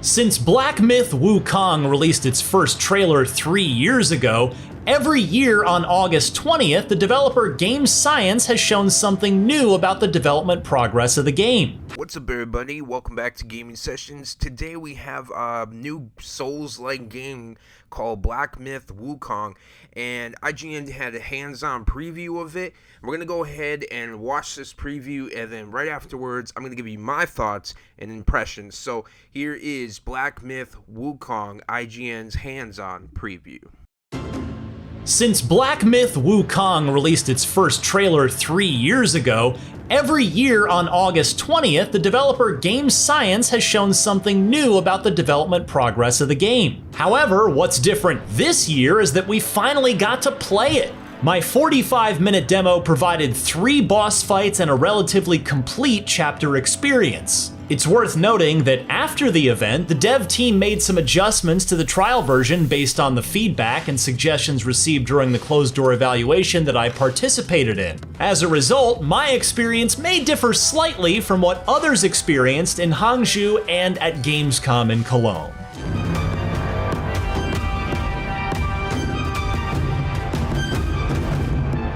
Since Black Myth Wukong released its first trailer 3 years ago, every year on August 20th, the developer Game Science has shown something new about the development progress of the game. What's up everybody, welcome back to Gaming Sessions. Today we have a new Souls-like game called Black Myth Wukong, and IGN had a hands-on preview of it. We're going to go ahead and watch this preview, and then right afterwards I'm going to give you my thoughts and impressions. So here is Black Myth Wukong, IGN's hands-on preview. Since Black Myth Wukong released its first trailer 3 years ago, every year on August 20th, the developer Game Science has shown something new about the development progress of the game. However, what's different this year is that we finally got to play it. My 45-minute demo provided 3 boss fights and a relatively complete chapter experience. It's worth noting that after the event, the dev team made some adjustments to the trial version based on the feedback and suggestions received during the closed-door evaluation that I participated in. As a result, my experience may differ slightly from what others experienced in Hangzhou and at Gamescom in Cologne.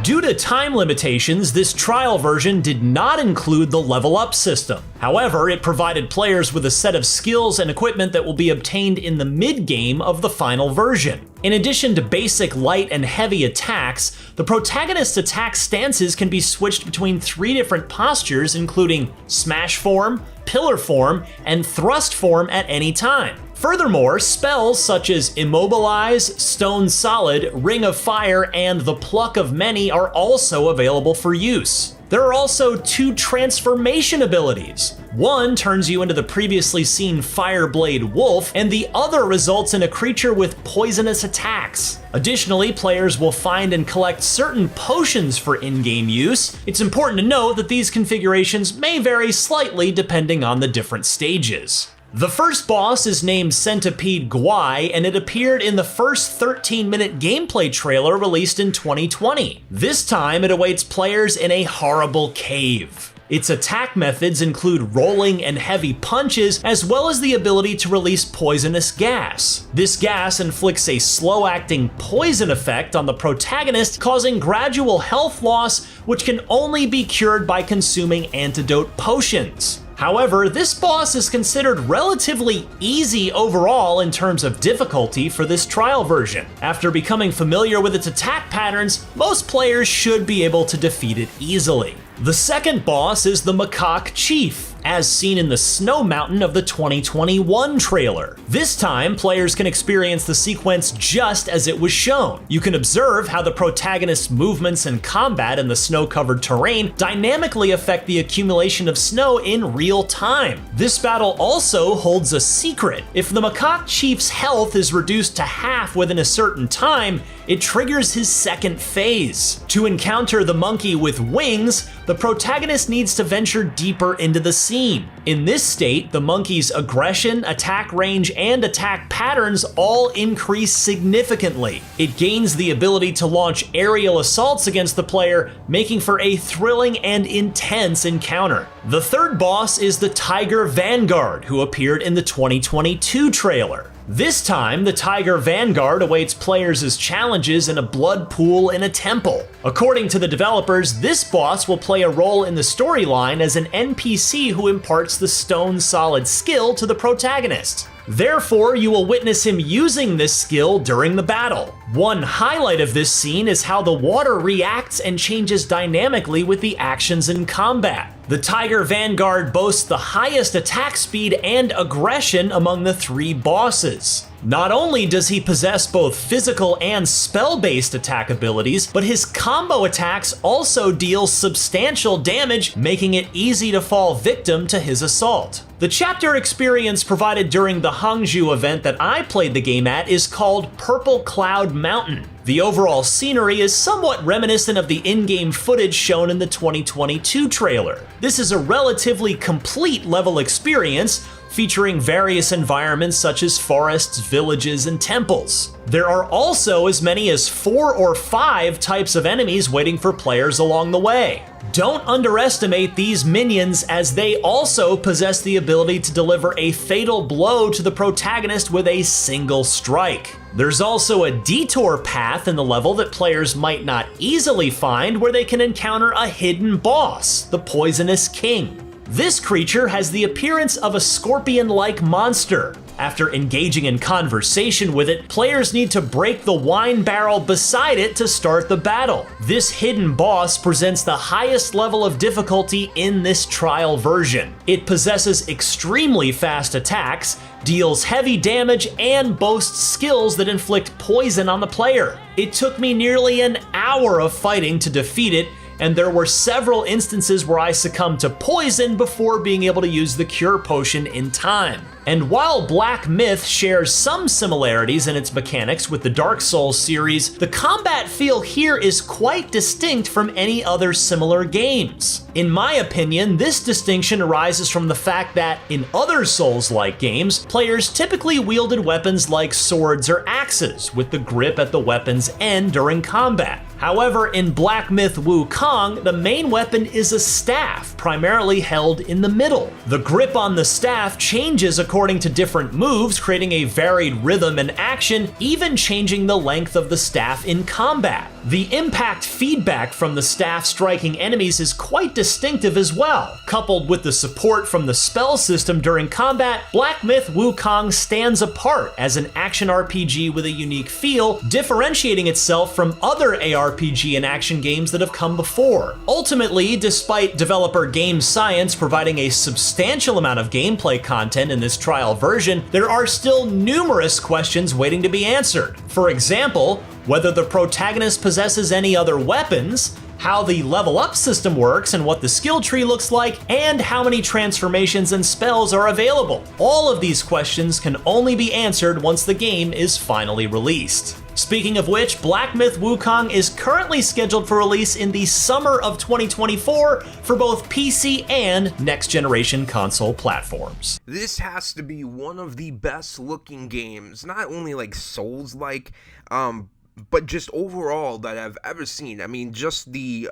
Due to time limitations, this trial version did not include the level up system. However, it provided players with a set of skills and equipment that will be obtained in the mid-game of the final version. In addition to basic light and heavy attacks, the protagonist's attack stances can be switched between 3 different postures, including smash form, pillar form, and thrust form at any time. Furthermore, spells such as Immobilize, Stone Solid, Ring of Fire, and the Pluck of Many are also available for use. There are also 2 transformation abilities. One turns you into the previously seen Fireblade Wolf, and the other results in a creature with poisonous attacks. Additionally, players will find and collect certain potions for in-game use. It's important to note that these configurations may vary slightly depending on the different stages. The first boss is named Centipede Guai, and it appeared in the first 13-minute gameplay trailer released in 2020. This time, it awaits players in a horrible cave. Its attack methods include rolling and heavy punches, as well as the ability to release poisonous gas. This gas inflicts a slow-acting poison effect on the protagonist, causing gradual health loss, which can only be cured by consuming antidote potions. However, this boss is considered relatively easy overall in terms of difficulty for this trial version. After becoming familiar with its attack patterns, most players should be able to defeat it easily. The second boss is the Macaque Chief, as seen in the Snow Mountain of the 2021 trailer. This time, players can experience the sequence just as it was shown. You can observe how the protagonist's movements and combat in the snow-covered terrain dynamically affect the accumulation of snow in real time. This battle also holds a secret. If the Macaque Chief's health is reduced to half within a certain time, it triggers his second phase. To encounter the monkey with wings, the protagonist needs to venture deeper into the scene. In this state, the monkey's aggression, attack range, and attack patterns all increase significantly. It gains the ability to launch aerial assaults against the player, making for a thrilling and intense encounter. The third boss is the Tiger Vanguard, who appeared in the 2022 trailer. This time, the Tiger Vanguard awaits players as challenges in a blood pool in a temple. According to the developers, this boss will play a role in the storyline as an NPC who imparts the Stone Solid skill to the protagonist. Therefore, you will witness him using this skill during the battle. One highlight of this scene is how the water reacts and changes dynamically with the actions in combat. The Tiger Vanguard boasts the highest attack speed and aggression among the 3 bosses. Not only does he possess both physical and spell-based attack abilities, but his combo attacks also deal substantial damage, making it easy to fall victim to his assault. The chapter experience provided during the Hangzhou event that I played the game at is called Purple Cloud Mountain. The overall scenery is somewhat reminiscent of the in-game footage shown in the 2022 trailer. This is a relatively complete level experience, featuring various environments such as forests, villages, and temples. There are also as many as 4 or 5 types of enemies waiting for players along the way. Don't underestimate these minions, as they also possess the ability to deliver a fatal blow to the protagonist with a single strike. There's also a detour path in the level that players might not easily find, where they can encounter a hidden boss, the Poisonous King. This creature has the appearance of a scorpion-like monster. After engaging in conversation with it, players need to break the wine barrel beside it to start the battle. This hidden boss presents the highest level of difficulty in this trial version. It possesses extremely fast attacks, deals heavy damage, and boasts skills that inflict poison on the player. It took me nearly an hour of fighting to defeat it, and there were several instances where I succumbed to poison before being able to use the cure potion in time. And while Black Myth shares some similarities in its mechanics with the Dark Souls series, the combat feel here is quite distinct from any other similar games. In my opinion, this distinction arises from the fact that in other Souls-like games, players typically wielded weapons like swords or axes, with the grip at the weapon's end during combat. However, in Black Myth Wukong, the main weapon is a staff, primarily held in the middle. The grip on the staff changes according to different moves, creating a varied rhythm and action, even changing the length of the staff in combat. The impact feedback from the staff striking enemies is quite distinctive as well. Coupled with the support from the spell system during combat, Black Myth Wukong stands apart as an action RPG with a unique feel, differentiating itself from other ARPG and action games that have come before. Ultimately, despite developer Game Science providing a substantial amount of gameplay content in this trial version, there are still numerous questions waiting to be answered. For example, whether the protagonist possesses any other weapons, how the level up system works and what the skill tree looks like, and how many transformations and spells are available. All of these questions can only be answered once the game is finally released. Speaking of which, Black Myth Wukong is currently scheduled for release in the summer of 2024 for both PC and next-generation console platforms. This has to be one of the best looking games, not only like Souls-like, but just overall that I've ever seen. I mean, just the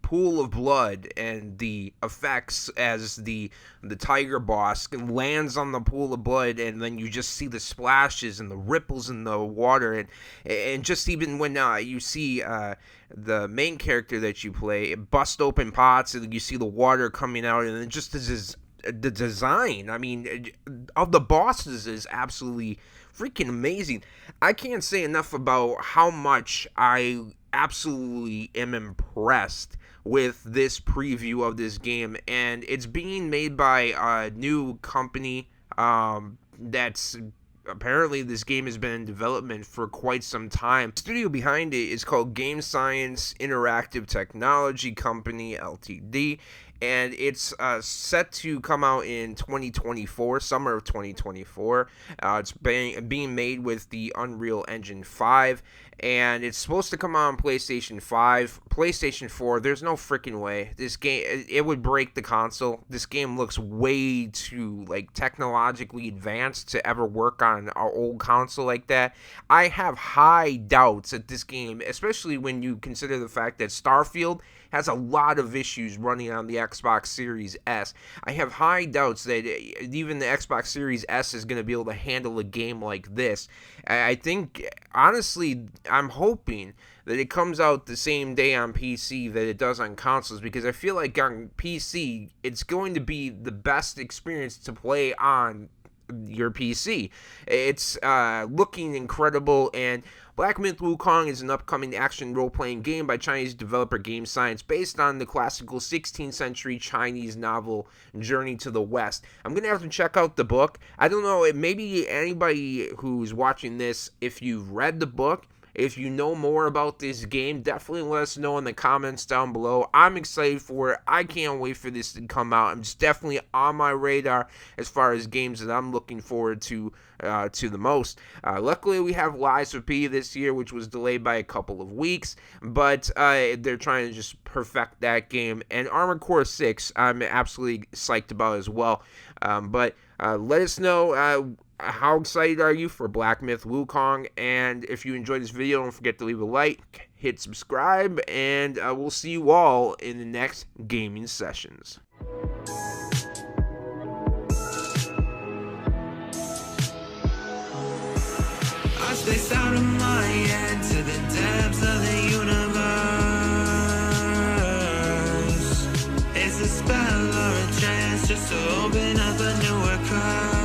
pool of blood and the effects as the tiger boss lands on the pool of blood, and then you just see the splashes and the ripples in the water, and just even when you see the main character that you play bust open pots and you see the water coming out, and it just is the design, I mean, of the bosses is absolutely freaking amazing. I can't say enough about how much I absolutely am impressed with this preview of this game, and it's being made by a new company that's apparently this game has been in development for quite some time. The studio behind it is called Game Science Interactive Technology Company Ltd, and it's set to come out in 2024, summer of 2024. It's being made with the Unreal Engine 5, and it's supposed to come out on PlayStation 5. PlayStation 4, there's no freaking way. This game, it would break the console. This game looks way too, like, technologically advanced to ever work on an old console like that. I have high doubts that this game, especially when you consider the fact that Starfield has a lot of issues running on the Xbox Series S. I have high doubts that even the Xbox Series S is going to be able to handle a game like this. I think, honestly, I'm hoping that it comes out the same day on PC that it does on consoles, because I feel like on PC, it's going to be the best experience to play on your PC. It's looking incredible, and Black Myth Wukong is an upcoming action role-playing game by Chinese developer Game Science based on the classical 16th century Chinese novel Journey to the West. I'm going to have to check out the book. I don't know, maybe anybody who's watching this, if you've read the book, if you know more about this game, definitely let us know in the comments down below. I'm excited for it. I can't wait for this to come out. It's definitely on my radar as far as games that I'm looking forward to the most. Luckily, we have Lies of P this year, which was delayed by a couple of weeks, but they're trying to just perfect that game. And Armored Core 6, I'm absolutely psyched about as well. But let us know how excited are you for Black Myth Wukong? And if you enjoyed this video, don't forget to leave a like, hit subscribe, and we'll see you all in the next gaming sessions. I spaced out of my head to the depths of the universe. It's a spell or a chance just to open up a newer curve.